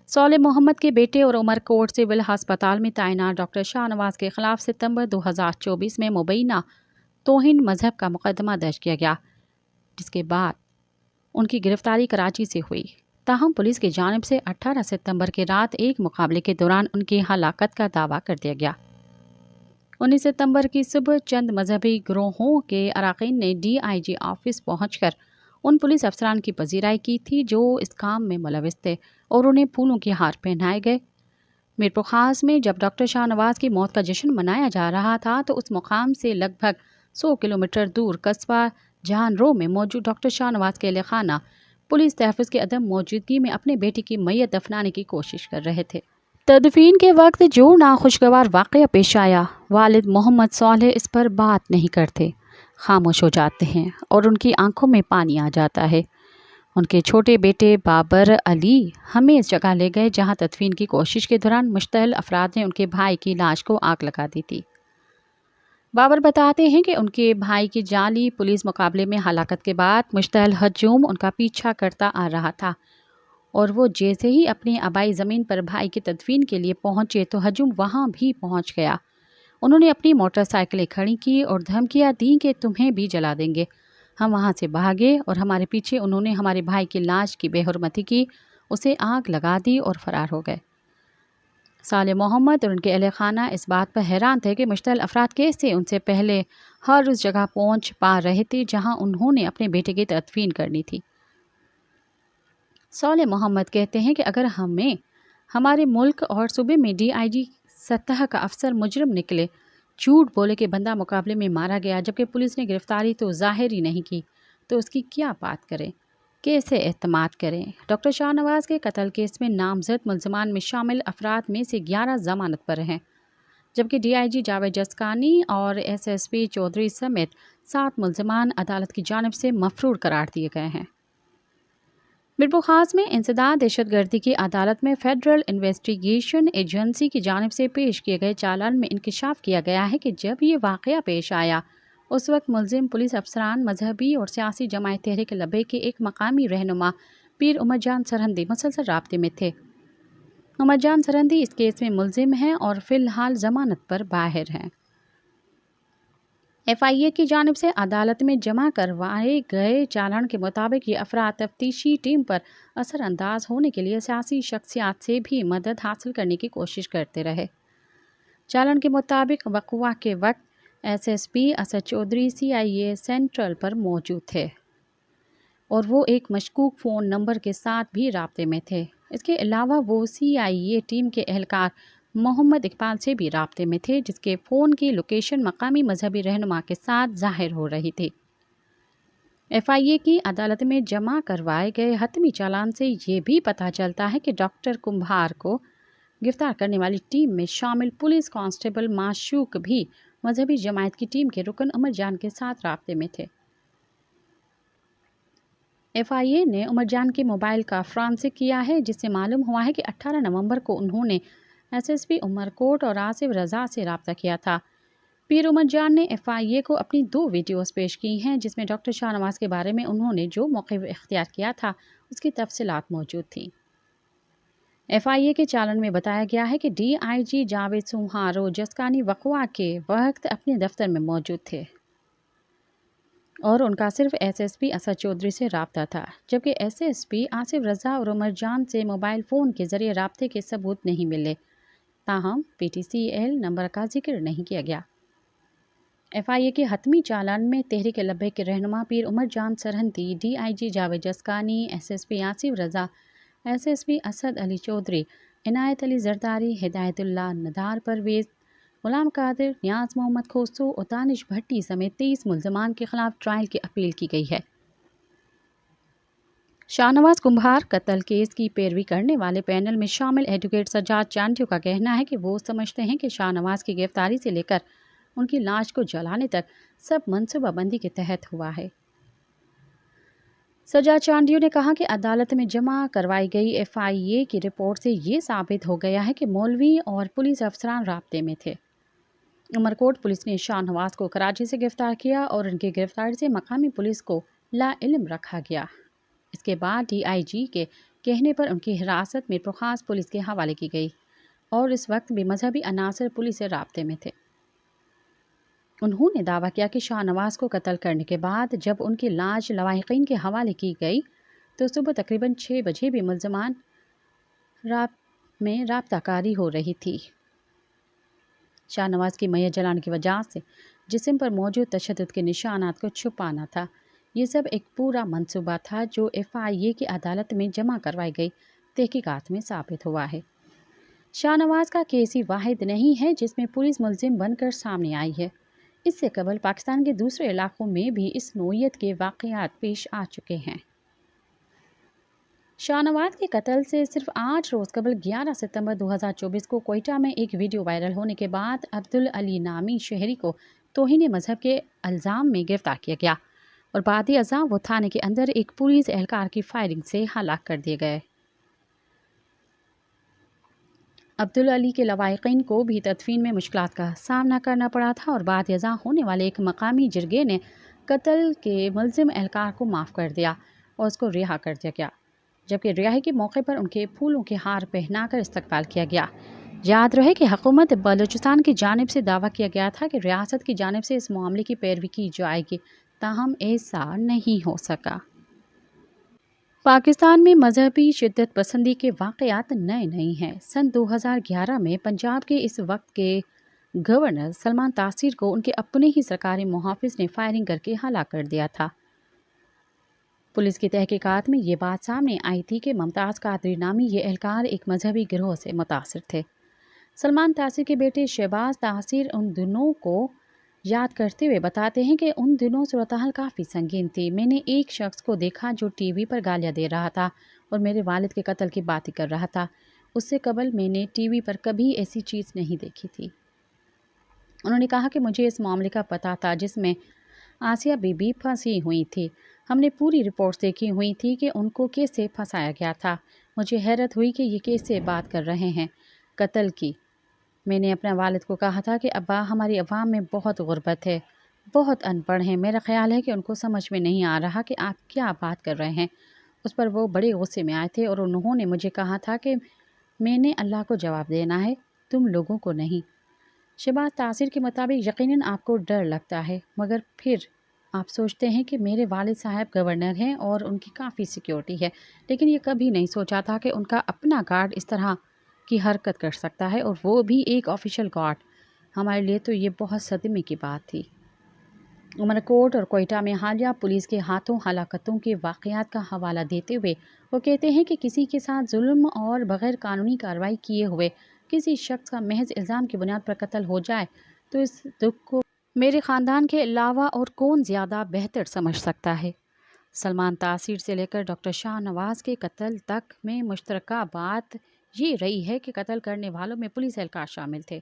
सालेह मोहम्मद के बेटे और उमरकोट सिविल अस्पताल में तैनात डॉक्टर शाहनवाज के खिलाफ सितंबर 2024 में मुबैना तौहीन मज़हब का मुकदमा दर्ज किया गया, जिसके बाद उनकी गिरफ्तारी कराची से हुई। ताहम पुलिस की जानिब से 18 सितंबर की रात एक मुकाबले के दौरान उनकी हलाकत का दावा कर दिया गया। 19 सितंबर की सुबह चंद मजहबी गिरोहों के अरकान ने DIG ऑफिस पहुंचकर उन पुलिस अफसरान की पजीराई की थी जो इस काम में मुलविस थे और उन्हें फूलों के हार पहनाए गए। मीरपुर खास में जब डॉक्टर शाहनवाज की मौत का जश्न मनाया जा रहा था तो उस मुकाम से लगभग 100 किलोमीटर दूर कस्बा झानरो में मौजूद डॉक्टर शाहनवाज के खाना पुलिस तहफ़्फ़ुज़ की अदम मौजूदगी में अपने बेटे की मैयत दफनाने की कोशिश कर रहे थे। तदफीन के वक्त जो नाखुशगवार वाक़या पेश आया, वालिद मोहम्मद सालेह इस पर बात नहीं करते, खामोश हो जाते हैं और उनकी आंखों में पानी आ जाता है। उनके छोटे बेटे बाबर अली हमें इस जगह ले गए जहां तदफीन की कोशिश के दौरान मुश्तहल अफराद ने उनके भाई की लाश को आग लगा दी थी। بابر بتاتے ہیں کہ ان کے بھائی کی جعلی پولیس مقابلے میں ہلاکت کے بعد مشتعل ہجوم ان کا پیچھا کرتا آ رہا تھا اور وہ جیسے ہی اپنی آبائی زمین پر بھائی کی تدفین کے لیے پہنچے تو ہجوم وہاں بھی پہنچ گیا۔ انہوں نے اپنی موٹر سائیکلیں کھڑی کی اور دھمکیاں دیں کہ تمہیں بھی جلا دیں گے۔ ہم وہاں سے بھاگے اور ہمارے پیچھے انہوں نے ہمارے بھائی کی لاش کی بے حرمتی کی، اسے آگ لگا دی اور فرار ہو گئے۔ صالح محمد اور ان کے اہل خانہ اس بات پر حیران تھے کہ مشتعل افراد کیسے ان سے پہلے ہر اس جگہ پہنچ پا رہے تھے جہاں انہوں نے اپنے بیٹے کی تدفین کرنی تھی۔ صالح محمد کہتے ہیں کہ اگر ہمیں ہمارے ملک اور صوبے میں DIG سطح کا افسر مجرم نکلے، جھوٹ بولے کہ بندہ مقابلے میں مارا گیا جبکہ پولیس نے گرفتاری تو ظاہر ہی نہیں کی، تو اس کی کیا بات کریں، کیسے اعتماد کریں؟ ڈاکٹر شاہ نواز کے قتل کیس میں نامزد ملزمان میں شامل افراد میں سے 11 ضمانت پر ہیں، جبکہ DIG جاوید جسکانی اور SSP چودھری سمیت 7 ملزمان عدالت کی جانب سے مفرور قرار دیے گئے ہیں۔ بربوخاص میں انسداد دہشت گردی کی عدالت میں فیڈرل انویسٹیگیشن ایجنسی کی جانب سے پیش کیے گئے چالان میں انکشاف کیا گیا ہے کہ جب یہ واقعہ پیش آیا اس وقت ملزم پولیس افسران مذہبی اور سیاسی جماعت تحریک لبیک کے ایک مقامی رہنما پیر عمر جان سرہندی مسلسل رابطے میں تھے۔ عمر جان سرہندی اس کیس میں ملزم ہیں اور فی الحال ضمانت پر باہر ہیں۔ FIA کی جانب سے عدالت میں جمع کروائے گئے چالان کے مطابق یہ افراد تفتیشی ٹیم پر اثر انداز ہونے کے لیے سیاسی شخصیات سے بھی مدد حاصل کرنے کی کوشش کرتے رہے۔ چالان کے مطابق وقوع کے وقت SSP Asad Chaudhry CIA central پر موجود تھے اور وہ ایک مشکوک فون نمبر کے ساتھ بھی رابطے میں تھے۔ اس کے علاوہ وہ CIA ٹیم کے اہلکار محمد اقبال سے بھی رابطے میں تھے جس کے فون کی لوکیشن مقامی مذہبی رہنما کے ساتھ ظاہر ہو رہی تھی۔ FIA کی عدالت میں جمع کروائے گئے حتمی چالان سے یہ بھی پتہ چلتا ہے کہ ڈاکٹر کمبھار کو گرفتار کرنے والی ٹیم میں شامل پولیس کانسٹیبل معشوق بھی مذہبی جماعت کی ٹیم کے رکن عمر جان کے ساتھ رابطے میں تھے۔ FIA نے عمر جان کے موبائل کا فرانسک کیا ہے جس سے معلوم ہوا ہے کہ 18 نومبر کو انہوں نے SSP عمر کوٹ اور آصف رضا سے رابطہ کیا تھا۔ پیر عمر جان نے FIA کو اپنی 2 ویڈیوز پیش کی ہیں جس میں ڈاکٹر شاہ نواز کے بارے میں انہوں نے جو موقف اختیار کیا تھا اس کی تفصیلات موجود تھیں۔ FIA کے چالن میں بتایا گیا ہے کہ DIG جاوید سوہارو جسکانی وقوع کے وقت اپنے دفتر میں موجود تھے اور ان کا صرف SSP اسد چودھری سے رابطہ تھا، جبکہ SSP آصف رضا اور عمر جان سے موبائل فون کے ذریعے رابطے کے ثبوت نہیں ملے، تاہم PTCL نمبر کا ذکر نہیں کیا گیا۔ FIA کے حتمی چالان میں تحریک لبیک کے رہنما پیر عمر جان سرہندی، DIG جاوید جسکانی، SSP آصف رضا، SSP اسد علی چودھری، عنایت علی زرداری، ہدایت اللہ ندار پرویز، غلام قادر، نیاز محمد کھوسو اور دانش بھٹی سمیت 23 ملزمان کے خلاف ٹرائل کی اپیل کی گئی ہے۔ شاہ نواز کمبھار قتل کیس کی پیروی کرنے والے پینل میں شامل ایڈوکیٹ سجاد چانڈیو کا کہنا ہے کہ وہ سمجھتے ہیں کہ شاہ نواز کی گرفتاری سے لے کر ان کی لاش کو جلانے تک سب منصوبہ بندی کے تحت ہوا ہے۔ سجاد چانڈیو نے کہا کہ عدالت میں جمع کروائی گئی FIA کی رپورٹ سے یہ ثابت ہو گیا ہے کہ مولوی اور پولیس افسران رابطے میں تھے۔ امرکوٹ پولیس نے شاہ نواز کو کراچی سے گرفتار کیا اور ان کی گرفتاری سے مقامی پولیس کو لا علم رکھا گیا۔ اس کے بعد DIG کے کہنے پر ان کی حراست میں بربوخاص پولیس کے حوالے کی گئی اور اس وقت بھی مذہبی عناصر پولیس سے رابطے میں تھے۔ انہوں نے دعویٰ کیا کہ شاہ نواز کو قتل کرنے کے بعد جب ان کی لاش لواحقین کے حوالے کی گئی تو صبح تقریباً 6 بجے بھی ملزمان میں رابطہ کاری ہو رہی تھی۔ شاہ نواز کی میت جلانے کی وجہ سے جسم پر موجود تشدد کے نشانات کو چھپانا تھا۔ یہ سب ایک پورا منصوبہ تھا جو FIA کی عدالت میں جمع کروائی گئی تحقیقات میں ثابت ہوا ہے۔ شاہ نواز کا کیس ہی واحد نہیں ہے جس میں پولیس ملزم بن کر سامنے آئی ہے۔ اس سے قبل پاکستان کے دوسرے علاقوں میں بھی اس نوعیت کے واقعات پیش آ چکے ہیں۔ شاہ نواز کے قتل سے صرف 8 روز قبل 11 ستمبر 2024 کو کوئٹہ میں ایک ویڈیو وائرل ہونے کے بعد عبدالعلی نامی شہری کو توہین مذہب کے الزام میں گرفتار کیا گیا اور بعد ازاں وہ تھانے کے اندر ایک پولیس اہلکار کی فائرنگ سے ہلاک کر دیے گئے۔ अब्दुल अली के लवाहिकीन को भी तदफीन में मुश्किलात का सामना करना पड़ा था और बाद यज़ा होने वाले एक मकामी जरगे ने कत्ल के मुलजिम एहलकार को माफ़ कर दिया और उसको रिहा कर दिया गया, जबकि रिहाई के मौके पर उनके फूलों के हार पहनाकर इस्तकबाल किया गया। याद रहे कि हुकूमत बलूचिस्तान की जानिब से दावा किया गया था कि रियासत की जानिब से इस मामले की पैरवी की जाएगी, ताहम ऐसा नहीं हो सका। पाकिस्तान में मजहबी शिद्दत पसंदी के वाक़यात नए नहीं हैं। सन 2011 में पंजाब के इस वक्त के गवर्नर सलमान तासीर को उनके अपने ही सरकारी मुहाफिज ने फायरिंग करके हलाक कर दिया था। पुलिस की तहकीकात में ये बात सामने आई थी कि मुमताज़ कादरी नामी ये एहलकार एक मजहबी गिरोह से मुतासिर थे। सलमान तासीर के बेटे शहबाज तासीर उन दिनों को याद करते हुए बताते हैं कि उन दिनों सूरत-हाल काफ़ी संगीन थी। मैंने एक शख्स को देखा जो टीवी पर गालियाँ दे रहा था और मेरे वालिद के कत्ल की बातें कर रहा था। उससे कबल मैंने टीवी पर कभी ऐसी चीज़ नहीं देखी थी। उन्होंने कहा कि मुझे इस मामले का पता था जिसमें आसिया बीबी फंसी हुई थी। हमने पूरी रिपोर्ट्स देखी हुई थी कि उनको कैसे फंसाया गया था। मुझे हैरत हुई कि ये कैसे बात कर रहे हैं कत्ल की। मैंने अपने वालिद को कहा था कि अब्बा, हमारी अवाम में बहुत गुर्बत है, बहुत अनपढ़ हैं। मेरा ख्याल है कि उनको समझ में नहीं आ रहा कि आप क्या बात कर रहे हैं। उस पर वो बड़े गुस्से में आए थे और उन्होंने मुझे कहा था कि मैंने अल्लाह को जवाब देना है, तुम लोगों को नहीं। शहबाज तासीर के मुताबिक यकीनन आपको डर लगता है, मगर फिर आप सोचते हैं कि मेरे वालिद साहब गवर्नर हैं और उनकी काफ़ी सिक्योरिटी है, लेकिन ये कभी नहीं सोचा था कि उनका अपना गार्ड इस तरह की हरकत कर सकता है, और वो भी एक ऑफिशियल गार्ड। हमारे लिए तो ये बहुत सदमे की बात थी। उमरकोट और कोयटा में हालिया पुलिस के हाथों हलाकतों के वाक़यात का हवाला देते हुए वो कहते हैं कि किसी के साथ जुल्म और बग़ैर कानूनी कार्रवाई किए हुए किसी शख्स का महज इल्ज़ाम की बुनियाद पर कत्ल हो जाए तो इस दुख को मेरे ख़ानदान के अलावा और कौन ज़्यादा बेहतर समझ सकता है। सलमान तासीर से लेकर डॉक्टर शाहनवाज के कत्ल तक में मुश्तरका बात ये रही है कि कत्ल करने वालों में पुलिस एहलकार शामिल थे।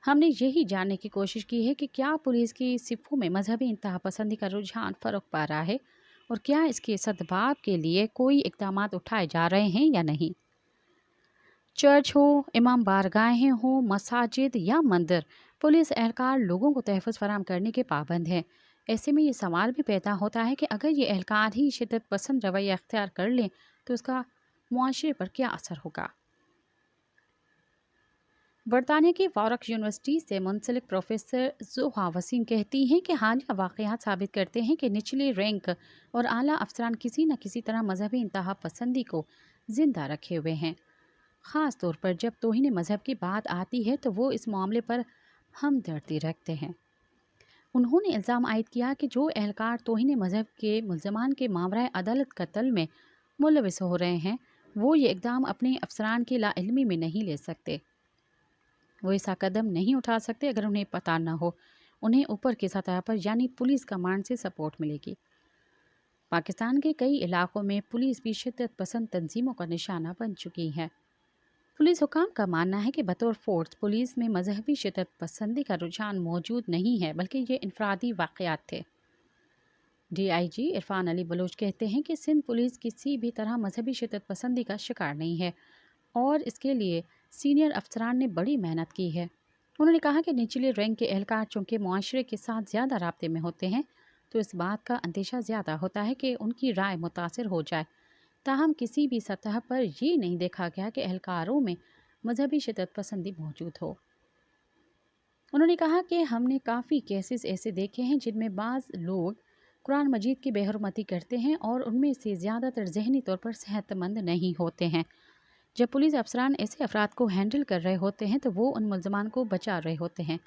हमने यही जानने की कोशिश की है कि क्या पुलिस की सिफों में मजहबी इंतहा पसंदी का रुझान फ़र्क पा रहा है और क्या इसके सद्भाव के लिए कोई इक़दाम उठाए जा रहे हैं या नहीं। चर्च हो, इमाम बारगाहें हो, मसाजिद या मंदिर, पुलिस एहलकार लोगों को तहफ़्फ़ुज़ फराहम करने के पाबंद हैं। ऐसे में ये सवाल भी पैदा होता है कि अगर ये एहलकार ही शिद्दत पसंद रवैया अख्तियार कर लें तो उसका मुआशरे पर क्या असर होगा। बरतानिया की वारक यूनिवर्सिटी से मुंसलिक प्रोफेसर ज़ोहा वसीम कहती हैं कि हालिया वाक़यात साबित करते हैं कि निचले रैंक और आला अफसरान किसी न किसी तरह मजहबी इंतहा पसंदी को ज़िंदा रखे हुए हैं। ख़ास तौर पर जब तौहीन मज़हब की बात आती है तो वो इस मामले पर हमदर्दी रखते हैं। उन्होंने इल्ज़ाम आयद किया कि जो एहलकार तौहीन मज़हब के मुल्ज़मान के मामला अदालत कत्ल में मुलविस हो रहे हैं वो ये इक़दाम अपने अफसरान की लाइल्मी में नहीं ले सकते। वो ऐसा कदम नहीं उठा सकते अगर उन्हें पता न हो। उन्हें ऊपर की सतह पर यानी पुलिस कमांड से सपोर्ट मिलेगी। पाकिस्तान के कई इलाकों में पुलिस भी शिद्दत पसंद तंजीमों का निशाना बन चुकी है। पुलिस हुकाम का मानना है कि बतौर फोर्स पुलिस में मजहबी शिद्दत पसंदी का रुझान मौजूद नहीं है, बल्कि ये इनफरादी वाक़यात थे। DIG इरफान अली बलोच कहते हैं कि सिंध पुलिस किसी भी तरह मजहबी शिद्दत पसंदी का शिकार नहीं है और इसके लिए सीनियर अफसरान ने बड़ी मेहनत की है। उन्होंने कहा कि निचले रैंक के एहलकार चूँकि मुआशरे के साथ ज़्यादा राब्ते में होते हैं तो इस बात का अंदेशा ज़्यादा होता है कि उनकी राय मुतासिर हो जाए। ताहम किसी भी सतह पर ये नहीं देखा गया कि एहलकारों में मजहबी शिद्दत पसंदी मौजूद हो। उन्होंने कहा कि हमने काफ़ी केसेस ऐसे देखे हैं जिनमें बाज़ लोग कुरान मजीद की बेहरमती करते हैं और उनमें से ज़्यादातर जहनी तौर पर सेहतमंद नहीं होते हैं। जब पुलिस अफसरान ऐसे अफराद को हैंडल कर रहे होते हैं तो वो उन मुल्ज़मान को बचा रहे होते हैं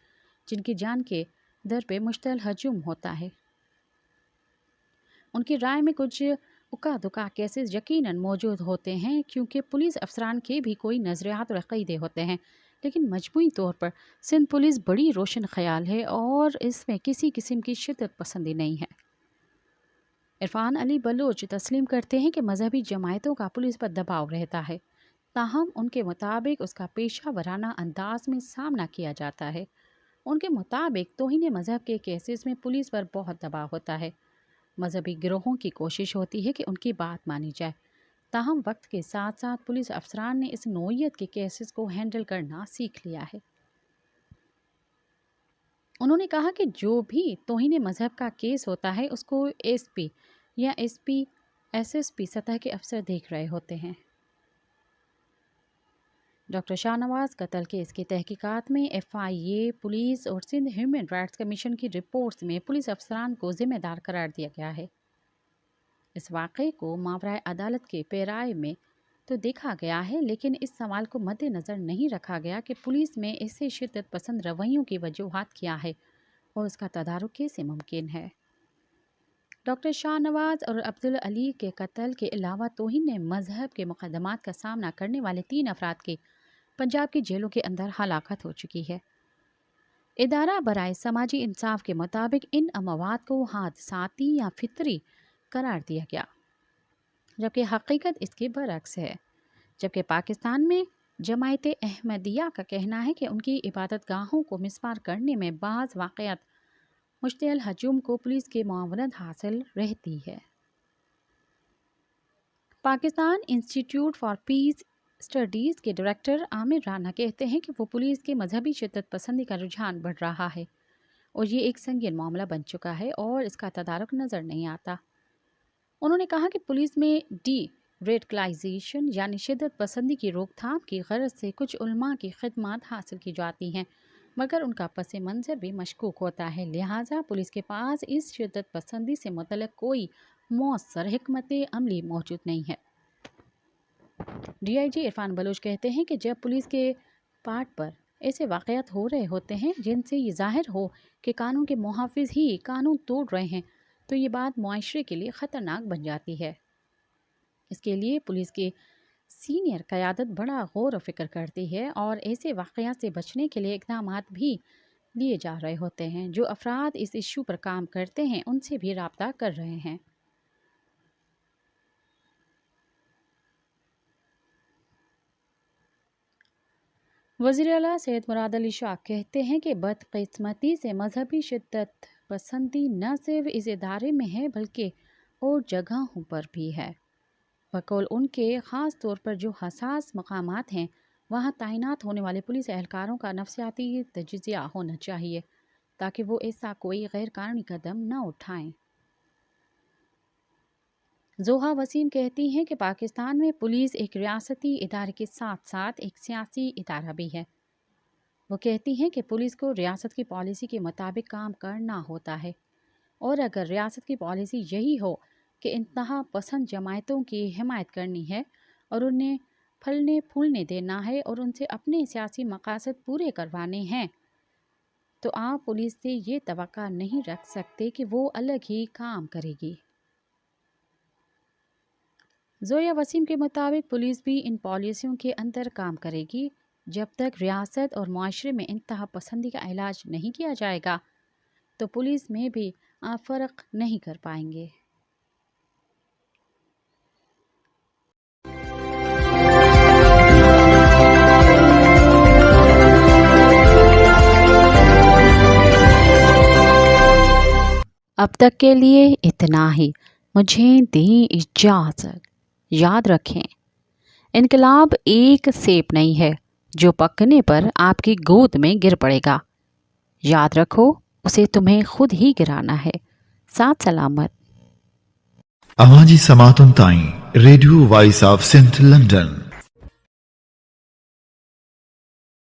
जिनकी जान के दर पे मुश्तल हजूम होता है। उनकी राय में कुछ उका दुका केसेस यकीनन मौजूद होते हैं क्योंकि पुलिस अफसरान के भी कोई नज़रियात और अक़ीदे होते हैं, लेकिन मजमूई तौर पर सिंध पुलिस बड़ी रोशन ख्याल है और इसमें किसी किस्म की शिद्दत पसंदी नहीं है। इरफान अली बलोच तस्लीम करते हैं कि मजहबी जमायतों का पुलिस पर दबाव रहता है, ताहम उनके मुताबिक उसका पेशा वराना अंदाज में सामना किया जाता है। उनके मुताबिक तौहीन मज़हब के केसेस में पुलिस पर बहुत दबाव होता है। मजहबी गिरोहों की कोशिश होती है कि उनकी बात मानी जाए تاہم وقت کے ساتھ ساتھ پولیس افسران نے اس نوعیت کے کیسز کو ہینڈل کرنا سیکھ لیا ہے۔ انہوں نے کہا کہ جو بھی توہین مذہب کا کیس ہوتا ہے اس کو ایس پی یا ایس ایس پی سطح کے افسر دیکھ رہے ہوتے ہیں۔ ڈاکٹر شاہ نواز قتل کیس کی تحقیقات میں ایف آئی اے، پولیس اور سندھ ہیومن رائٹس کمیشن کی رپورٹس میں پولیس افسران کو ذمہ دار قرار دیا گیا ہے۔ اس واقعے کو ماورائے عدالت کے پیرائے میں تو دیکھا گیا ہے، لیکن اس سوال کو مد نظر نہیں رکھا گیا کہ پولیس میں ایسے شدت پسند رویوں کی وجوہات کیا ہے اور اس کا تدارک کیسے ممکن ہے۔ ڈاکٹر شاہ نواز اور عبدالعلی کے قتل کے علاوہ توہین مذہب کے مقدمات کا سامنا کرنے والے 3 افراد کی پنجاب کی جیلوں کے اندر ہلاکت ہو چکی ہے۔ ادارہ برائے سماجی انصاف کے مطابق ان اموات کو حادثاتی یا فطری قرار دیا گیا، جبکہ حقیقت اس کے برعکس ہے۔ جبکہ پاکستان میں جماعت احمدیہ کا کہنا ہے کہ ان کی عبادت گاہوں کو مسمار کرنے میں بعض واقعات مشتعل ہجوم کو پولیس کی معاونت حاصل رہتی ہے۔ Pakistan institute for peace studies کے ڈائریکٹر عامر رانا کہتے ہیں کہ وہ پولیس کے مذہبی شدت پسندی کا رجحان بڑھ رہا ہے اور یہ ایک سنگین معاملہ بن چکا ہے اور اس کا تدارک نظر نہیں آتا۔ انہوں نے کہا کہ پولیس میں ڈی ریڈیکلائزیشن یعنی شدت پسندی کی روک تھام کی غرض سے کچھ علماء کی خدمات حاصل کی جاتی ہیں، مگر ان کا پس منظر بھی مشکوک ہوتا ہے، لہٰذا پولیس کے پاس اس شدت پسندی سے متعلق کوئی مؤثر حکمت عملی موجود نہیں ہے۔ ڈی آئی جی عرفان بلوچ کہتے ہیں کہ جب پولیس کے پارٹ پر ایسے واقعات ہو رہے ہوتے ہیں جن سے یہ ظاہر ہو کہ قانون کے محافظ ہی قانون توڑ رہے ہیں تو یہ بات معاشرے کے لیے خطرناک بن جاتی ہے۔ اس کے لیے پولیس کی سینئر قیادت بڑا غور و فکر کرتی ہے اور ایسے واقعات سے بچنے کے لیے اقدامات بھی لیے جا رہے ہوتے ہیں۔ جو افراد اس ایشو پر کام کرتے ہیں ان سے بھی رابطہ کر رہے ہیں۔ وزیر اعلیٰ سید مراد علی شاہ کہتے ہیں کہ بدقسمتی سے مذہبی شدت پسندی نہ صرف اس ادارے میں ہے بلکہ اور جگہوں پر بھی ہے۔ بقول ان کے خاص طور پر جو حساس مقامات ہیں وہاں تعینات ہونے والے پولیس اہلکاروں کا نفسیاتی تجزیہ ہونا چاہیے تاکہ وہ ایسا کوئی غیر قانونی قدم نہ اٹھائیں۔ زوہا وسیم کہتی ہیں کہ پاکستان میں پولیس ایک ریاستی ادارے کے ساتھ ساتھ ایک سیاسی ادارہ بھی ہے۔ وہ کہتی ہیں کہ پولیس کو ریاست کی پالیسی کے مطابق کام کرنا ہوتا ہے، اور اگر ریاست کی پالیسی یہی ہو کہ انتہا پسند جماعتوں کی حمایت کرنی ہے اور انہیں پھلنے پھولنے دینا ہے اور ان سے اپنے سیاسی مقاصد پورے کروانے ہیں، تو آپ پولیس سے یہ توقع نہیں رکھ سکتے کہ وہ الگ ہی کام کرے گی۔ زویا وسیم کے مطابق پولیس بھی ان پالیسیوں کے اندر کام کرے گی۔ جب تک ریاست اور معاشرے میں انتہا پسندی کا علاج نہیں کیا جائے گا تو پولیس میں بھی آپ فرق نہیں کر پائیں گے۔ اب تک کے لیے اتنا ہی، مجھے دیں اجازت۔ یاد رکھیں، انقلاب ایک سیب نہیں ہے جو پکنے پر آپ کی گود میں گر پڑے گا۔ یاد رکھو، اسے تمہیں خود ہی گرانا ہے۔ ساتھ سلامت۔ Amaji Samatun Tain, Radio Voice of St. London.